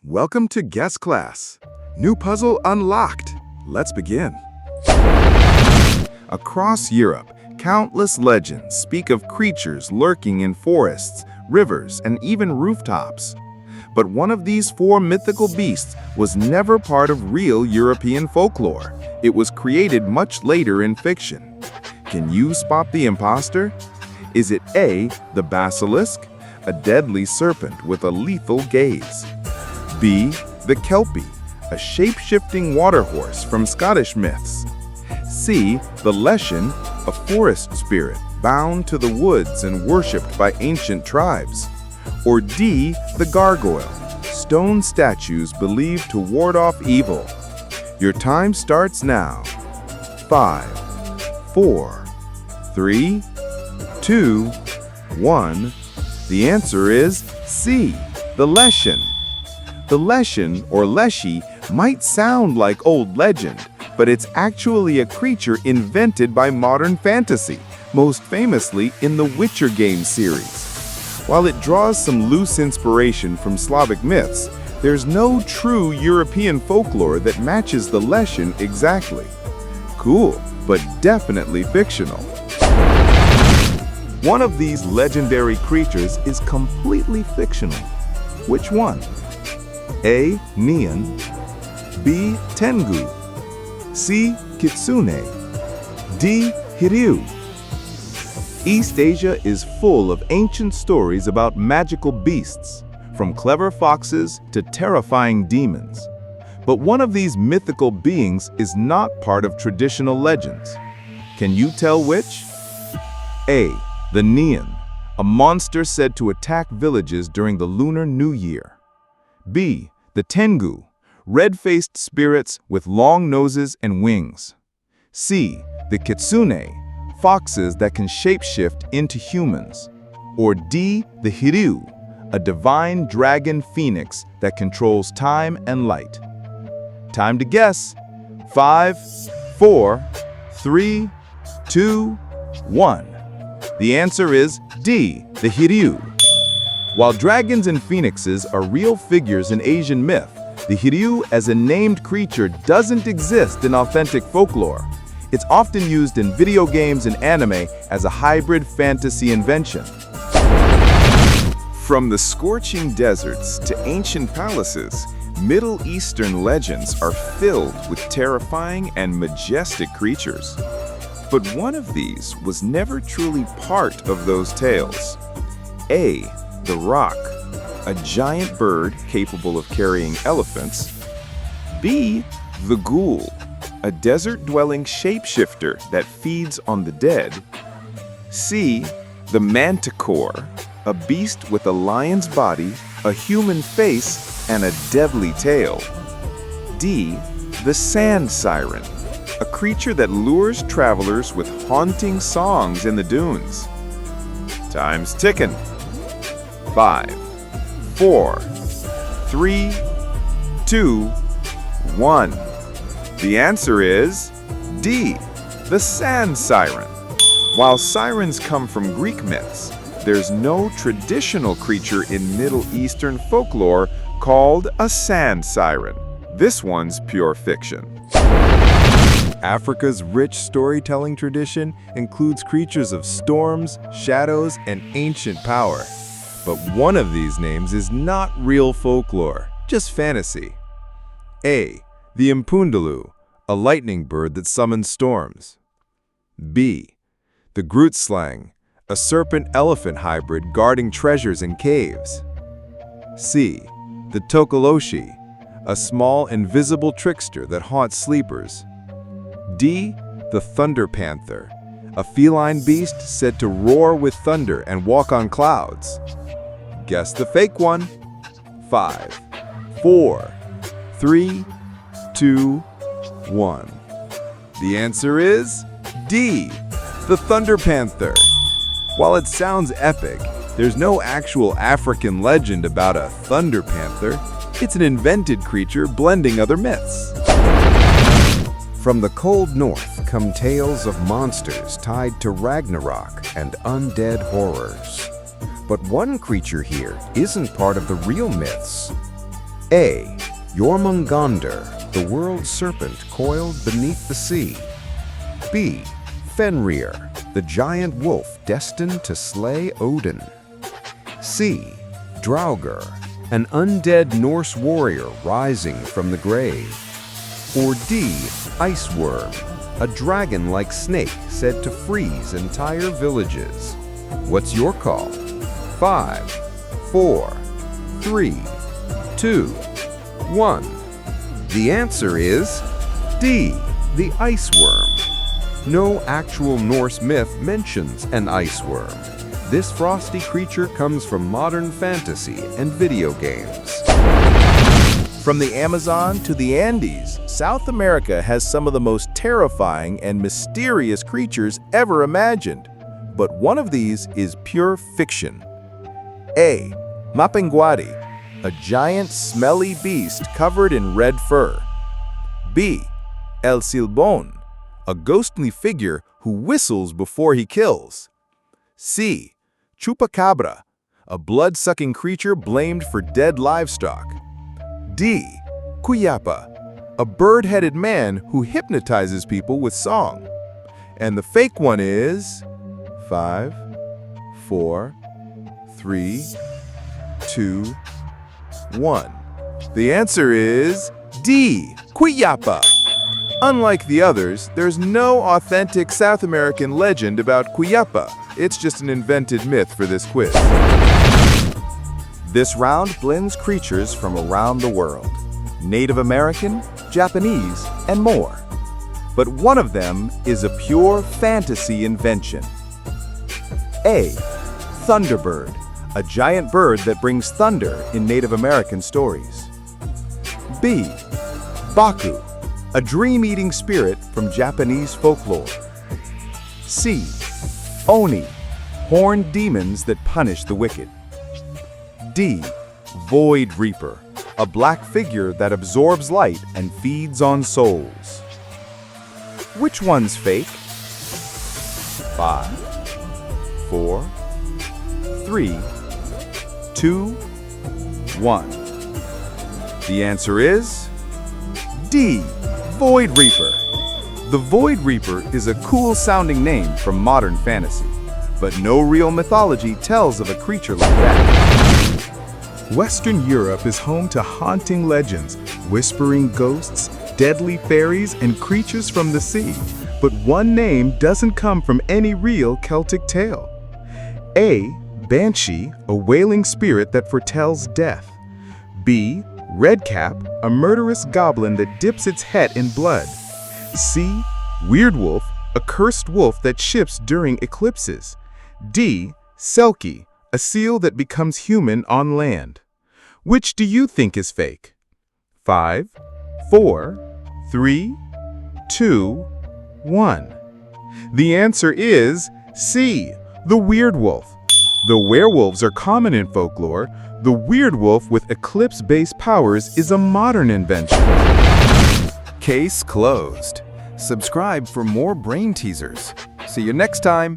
Welcome to Guess Class. New puzzle unlocked. Let's begin. Across Europe, countless legends speak of creatures lurking in forests, rivers, and even rooftops. But one of these four mythical beasts was never part of real European folklore. It was created much later in fiction. Can you spot the impostor? Is it A, the basilisk, a deadly serpent with a lethal gaze? B, the kelpie, a shape-shifting water horse from Scottish myths? C, the leshen, a forest spirit bound to the woods and worshipped by ancient tribes? Or D, the gargoyle, stone statues believed to ward off evil? Your time starts now. 5, 4, 3, 2, 1. The answer is C, the leshen. The leshen, or leshy, might sound like old legend, but it's actually a creature invented by modern fantasy, most famously in the Witcher game series. While it draws some loose inspiration from Slavic myths, there's no true European folklore that matches the leshen exactly. Cool, but definitely fictional. One of these legendary creatures is completely fictional. Which one? A, Neon, B, Tengu, C, Kitsune, D, Hiryu. East Asia is full of ancient stories about magical beasts, from clever foxes to terrifying demons. But one of these mythical beings is not part of traditional legends. Can you tell which? A, the Neon, a monster said to attack villages during the Lunar New Year. B, the Tengu, red-faced spirits with long noses and wings. C, the Kitsune, foxes that can shapeshift into humans. Or D, the Hiryu, a divine dragon phoenix that controls time and light. Time to guess. 5, 4, 3, 2, 1. The answer is D, the Hiryu. While dragons and phoenixes are real figures in Asian myth, the Hiryu as a named creature doesn't exist in authentic folklore. It's often used in video games and anime as a hybrid fantasy invention. From the scorching deserts to ancient palaces, Middle Eastern legends are filled with terrifying and majestic creatures. But one of these was never truly part of those tales. A, the roc, a giant bird capable of carrying elephants. B, the ghoul, a desert-dwelling shapeshifter that feeds on the dead. C, the manticore, a beast with a lion's body, a human face, and a deadly tail. D, the sand siren, a creature that lures travelers with haunting songs in the dunes. Time's ticking. 5, 4, 3, 2, 1. The answer is D, the sand siren. While sirens come from Greek myths, there's no traditional creature in Middle Eastern folklore called a sand siren. This one's pure fiction. Africa's rich storytelling tradition includes creatures of storms, shadows, and ancient power. But one of these names is not real folklore, just fantasy. A, the Impundulu, a lightning bird that summons storms. B, the Grootslang, a serpent-elephant hybrid guarding treasures in caves. C, the Tokoloshi, a small invisible trickster that haunts sleepers. D, the Thunder Panther, a feline beast said to roar with thunder and walk on clouds. Guess the fake one. 5, 4, 3, 2, 1. The answer is D, the Thunder Panther. While it sounds epic, there's no actual African legend about a thunder panther. It's an invented creature blending other myths. From the cold north come tales of monsters tied to Ragnarok and undead horrors. But one creature here isn't part of the real myths. A. Jormungandr, the world serpent coiled beneath the sea. B. Fenrir, the giant wolf destined to slay Odin. C. Draugr, an undead Norse warrior rising from the grave. Or D. Iceworm, a dragon-like snake said to freeze entire villages. What's your call? 5, 4, 3, 2, 1. The answer is D. The iceworm. No actual Norse myth mentions an iceworm. This frosty creature comes from modern fantasy and video games. From the Amazon to the Andes, South America has some of the most terrifying and mysterious creatures ever imagined. But one of these is pure fiction. A. Mapinguari, a giant smelly beast covered in red fur. B. El Silbón, a ghostly figure who whistles before he kills. C. Chupacabra, a blood-sucking creature blamed for dead livestock. D. Cuyapa, a bird-headed man who hypnotizes people with song. And the fake one is 5, 4, 3, 2, 1. The answer is D. Cuyapa. Unlike the others, there's no authentic South American legend about Cuyapa. It's just an invented myth for this quiz. This round blends creatures from around the world: Native American, Japanese, and more. But one of them is a pure fantasy invention. A. Thunderbird, a giant bird that brings thunder in Native American stories. B. Baku, a dream-eating spirit from Japanese folklore. C. Oni, horned demons that punish the wicked. D. Void Reaper, a black figure that absorbs light and feeds on souls. Which one's fake? 5, 4, 3, 2, 1. The answer is D. Void Reaper. The Void Reaper is a cool-sounding name from modern fantasy, but no real mythology tells of a creature like that. Western Europe is home to haunting legends, whispering ghosts, deadly fairies, and creatures from the sea. But one name doesn't come from any real Celtic tale. A. Banshee, a wailing spirit that foretells death. B. Redcap, a murderous goblin that dips its head in blood. C. Weirdwolf, a cursed wolf that shifts during eclipses. D. Selkie, a seal that becomes human on land. Which do you think is fake? 5, 4, 3, 2, 1. The answer is C. The Weirdwolf. Though werewolves are common in folklore, the Weirdwolf with eclipse-based powers is a modern invention. Case closed. Subscribe for more brain teasers. See you next time.